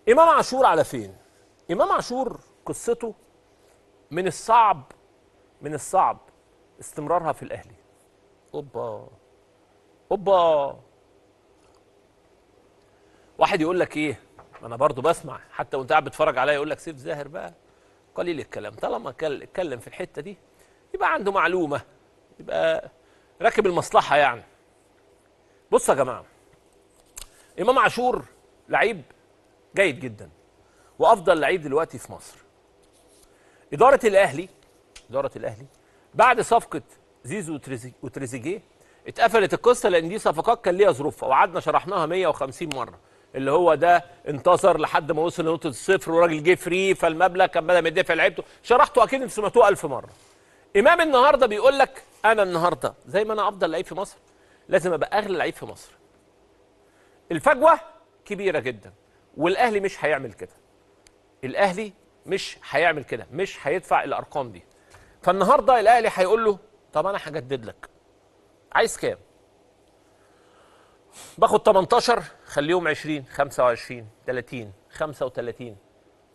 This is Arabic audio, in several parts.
امام عاشور على فين؟ امام عاشور قصته من الصعب استمرارها في الاهلي. اوبا اوبا. واحد يقول لك ايه؟ انا برضو بسمع حتى وانت قاعد بتتفرج عليا، يقول لك سيف زاهر بقى قليل الكلام، طالما اتكلم في الحته دي يبقى عنده معلومه، يبقى راكب المصلحه يعني. بصوا يا جماعه، امام عاشور لعيب جيد جدا وافضل لعيب دلوقتي في مصر. اداره الاهلي بعد صفقه زيزو وتريزيجيه اتقفلت القصه، لان دي صفقات كان ليها ظروفها وقعدنا شرحناها 150 مره. اللي هو ده انتصر لحد ما وصل لنقطه الصفر وراجل جه فري، فالمبلغ كان بدل ما يدفع لعيبته. شرحته اكيد انتوا سمعتوه 1000 مره. امام النهارده بيقول لك انا النهارده زي ما انا افضل لعيب في مصر لازم ابقى اغلى لعيب في مصر. الفجوه كبيره جدا والاهلي مش هيعمل كده. الاهلي مش هيعمل كده، مش هيدفع الارقام دي. فالنهارده الاهلي هيقول له طب انا هجدد لك، عايز كام؟ باخد 18 خليهم 20 25 30 35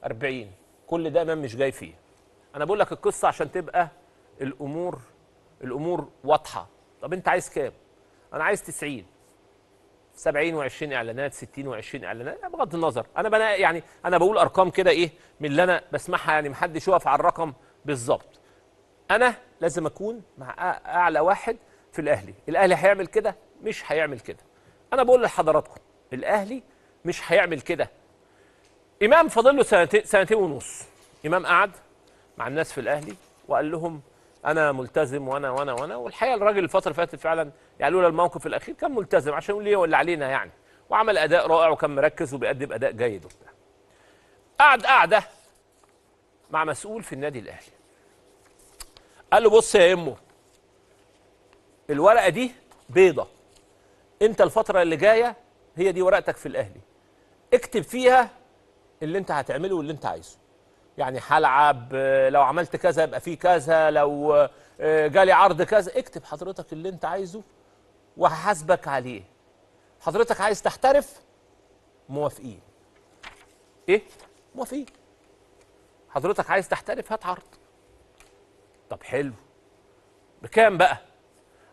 40. كل ده امام مش جاي فيه. انا بقول لك القصه عشان تبقى الامور واضحه. طب انت عايز كام؟ انا عايز 90 70 و20 اعلانات 60 و20 اعلانات، بغض النظر انا يعني انا بقول ارقام كده ايه من اللي انا بسمعها، يعني محدش يقف على الرقم بالظبط. انا لازم اكون مع اعلى واحد في الاهلي. الاهلي هيعمل كده؟ مش هيعمل كده. انا بقول لحضراتكم الاهلي مش هيعمل كده. امام فاضل له سنتين ونص. امام قعد مع الناس في الاهلي وقال لهم انا ملتزم وانا والحقيقه الراجل الفتره اللي فاتت فعلا يعني لولا الموقف الاخير كان ملتزم عشان يقول ليه واللي علينا يعني، وعمل اداء رائع وكان مركز وبيقدم اداء جيد وبتاع. قعده مع مسؤول في النادي الاهلي قال له بص يا امه، الورقه دي بيضه، انت الفتره اللي جايه هي دي ورقتك في الاهلي، اكتب فيها اللي انت هتعمله واللي انت عايزه. يعني هلعب، لو عملت كذا يبقى فيه كذا، لو جالي عرض كذا، اكتب حضرتك اللي انت عايزه وهحاسبك عليه. حضرتك عايز تحترف؟ موافقين. ايه؟ موافقين. حضرتك عايز تحترف؟ هات عرض. طب حلو، بكام بقى؟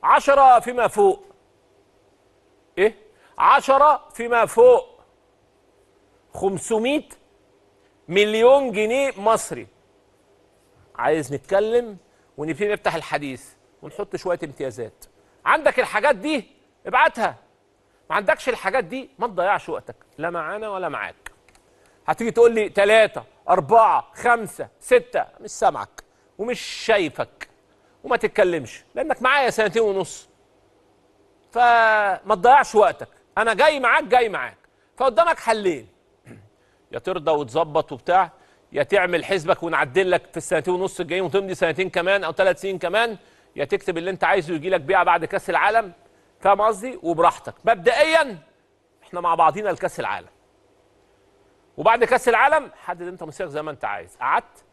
10 فيما فوق. ايه؟ 10 فيما فوق. 500 مليون جنيه مصري. عايز نتكلم ونبتدي نفتح الحديث ونحط شويه امتيازات. عندك الحاجات دي ابعتها، ما عندكش الحاجات دي ما تضيعش وقتك لا معانا ولا معاك. هتيجي تقول لي 3 4 5 6، مش سامعك ومش شايفك وما تتكلمش لانك معايا سنتين ونص. فما تضيعش وقتك، انا جاي معاك. فقدامك حلين، يا ترضى وتظبط وبتاع، يا تعمل حسبك ونعدل لك في السنتين ونص الجايين وتمضي سنتين كمان او 3 سنين كمان، يا تكتب اللي انت عايزه يجي لك بيعه بعد كاس العالم. فاهم قصدي؟ وبراحتك. مبدئيا احنا مع بعضينا لكاس العالم، وبعد كاس العالم حدد انت مصيرك زي ما انت عايز. قعدت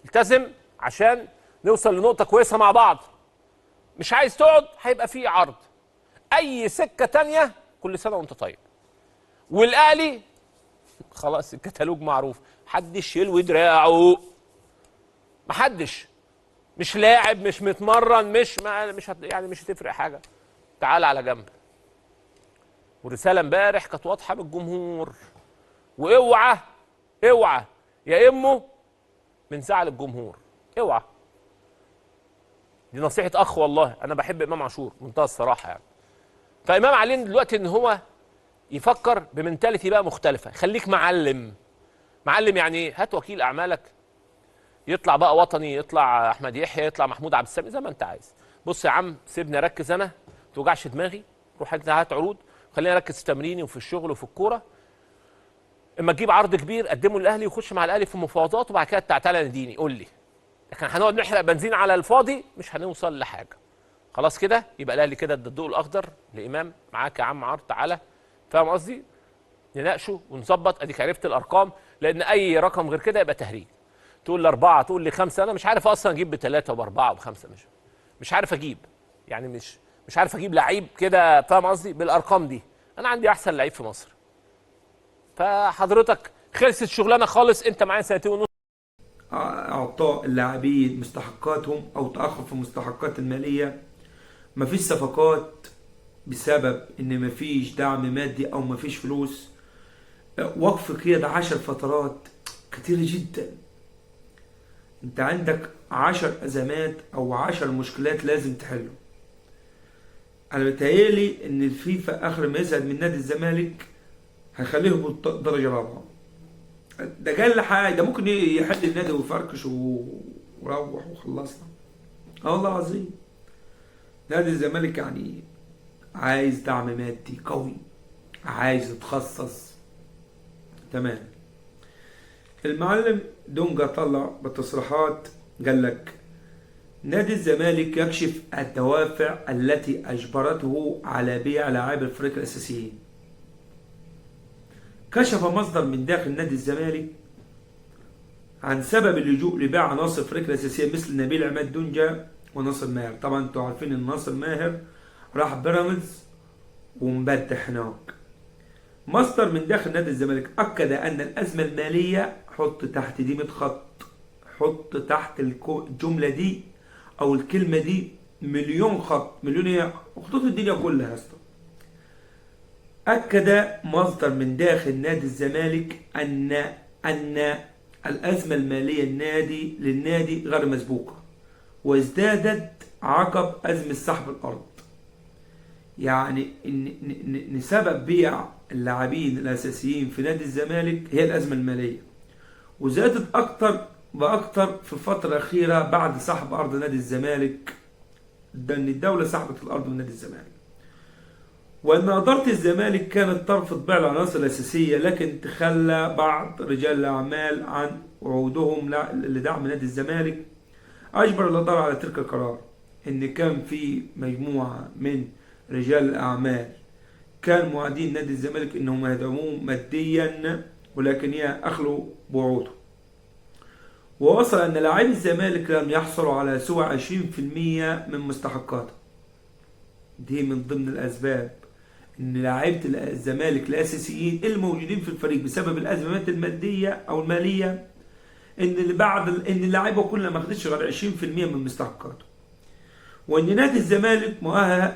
التزم عشان نوصل لنقطه كويسه مع بعض. مش عايز تقعد هيبقى في عرض. اي سكه تانية كل سنه وانت طيب. والاهلي خلاص الكتالوج معروف، محدش يلوي دراعه، محدش، مش لاعب مش متمرن مش يعني مش هتفرق حاجه. تعال على جنب. والرساله امبارح كانت واضحه بالجمهور، واوعى يا امه من زعل الجمهور، اوعى. دي نصيحه اخ والله، انا بحب امام عاشور منتهى الصراحه يعني. فامام علينا دلوقتي ان هو يفكر بمنتاليتي بقى مختلفه. خليك معلم يعني هات وكيل اعمالك يطلع بقى وطني، يطلع احمد يحيى، يطلع محمود عبد السامي زي ما انت عايز. بص يا عم سيبني اركز، انا ما توجعش دماغي، روح انت هات عروض، خليني اركز في تمريني وفي الشغل وفي الكوره. اما تجيب عرض كبير قدمه للاهلي وخش مع الاهلي في مفاوضات، وبعد كده تعالى ناديني قول لي. لكن هنقعد نحرق بنزين على الفاضي مش هنوصل لحاجه. خلاص كده يبقى الاهلي كده ادى الضوء الاخضر لامام. معاك يا عم عرض، تعالى. فاهم قصدي؟ نناقشه ونظبط. اديك عرفت الارقام، لان اي رقم غير كده يبقى تهريج. تقول لي 4 تقول لي 5، انا مش عارف اصلا اجيب ب3 وب4 وب5، مش عارف اجيب يعني مش عارف اجيب لعيب كده. فاهم قصدي؟ بالارقام دي انا عندي احسن لعيب في مصر. فحضرتك خلصت شغلانه خالص، انت معايا سنتين ونص. اعطاء اللاعبين مستحقاتهم او تاخر في المستحقات الماليه، مفيش صفقات بسبب ان مفيش دعم مادي او مفيش فلوس، وقف قيادة 10 فترات كتير جدا. انت عندك 10 ازمات او 10 مشكلات لازم تحله. انا بتهيألي ان الفيفا اخر ما يزهد من نادي الزمالك هيخليه هبوط درجة رابعة. ده قال حاجة، ده ممكن يحل النادي ويفركش وروح وخلصنا. اه والله العظيم نادي الزمالك يعني عايز دعم مادي قوي، عايز يتخصص. تمام. المعلم دونجا طلع بتصريحات قال لك نادي الزمالك يكشف الدوافع التي أجبرته على بيع لاعبي الفريق الأساسيين. كشف مصدر من داخل نادي الزمالك عن سبب اللجوء لبيع عناصر الفريق الأساسية مثل نبيل عماد دونجا وناصر ماهر. طبعا انتوا عارفين ان ناصر ماهر راح بيراميدز ومبدح هناك. مصدر من داخل نادي الزمالك أكد أن الأزمة المالية، حط تحت دي 100 خط، حط تحت الجملة دي أو الكلمة دي مليون خط، مليون هي خطوط الدنيا كلها يا اسطى. أكد مصدر من داخل نادي الزمالك أن الأزمة المالية للنادي غير مسبوقة، وازدادت عقب أزمة سحب الأرض. يعني إن سبب بيع اللاعبين الأساسيين في نادي الزمالك هي الأزمة المالية، وزادت أكتر بأكتر في الفترة الأخيرة بعد سحب أرض نادي الزمالك. ده إن الدولة سحبت الأرض من نادي الزمالك، وأن إدارة الزمالك كانت ترفض بيع العناصر الأساسية، لكن تخلى بعض رجال الأعمال عن وعودهم لدعم نادي الزمالك. أجبر الإدارة على تلك القرار. إن كان في مجموعة من رجال الأعمال كان موعدين نادي الزمالك إنهم يدعموه ماديا، ولكن أخلوا بوعودهم. ووصل أن لاعبي الزمالك لم يحصلوا على سوى 20% من مستحقاتهم. دي من ضمن الأسباب إن لاعيبة الزمالك الأساسيين الموجودين في الفريق بسبب الأزمات المادية أو المالية، إن اللاعيبة كلها ما خدتش غير 20% من مستحقاته. وإن نادي الزمالك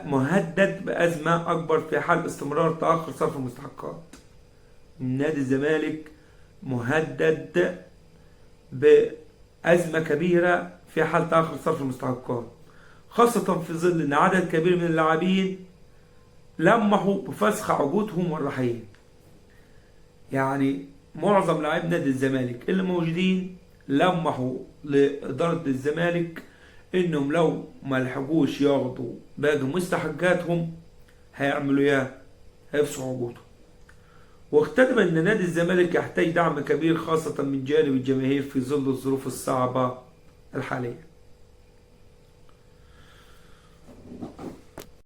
مهدد بأزمة أكبر في حال استمرار تأخر صرف المستحقات. نادي الزمالك مهدد بأزمة كبيرة في حال تأخر صرف المستحقات، خاصة في ظل أن عدد كبير من اللاعبين لمحوا بفسخ عقودهم والرحيل. يعني معظم لاعبي نادي الزمالك اللي موجودين لمحوا لإدارة الزمالك إنهم لو ما لحقوش ياخدوا باقي مستحقاتهم هيعملوا هيفسخوا عقودهم. واختتم أن نادي الزمالك يحتاج دعم كبير خاصة من جانب الجماهير في ظل الظروف الصعبة الحالية.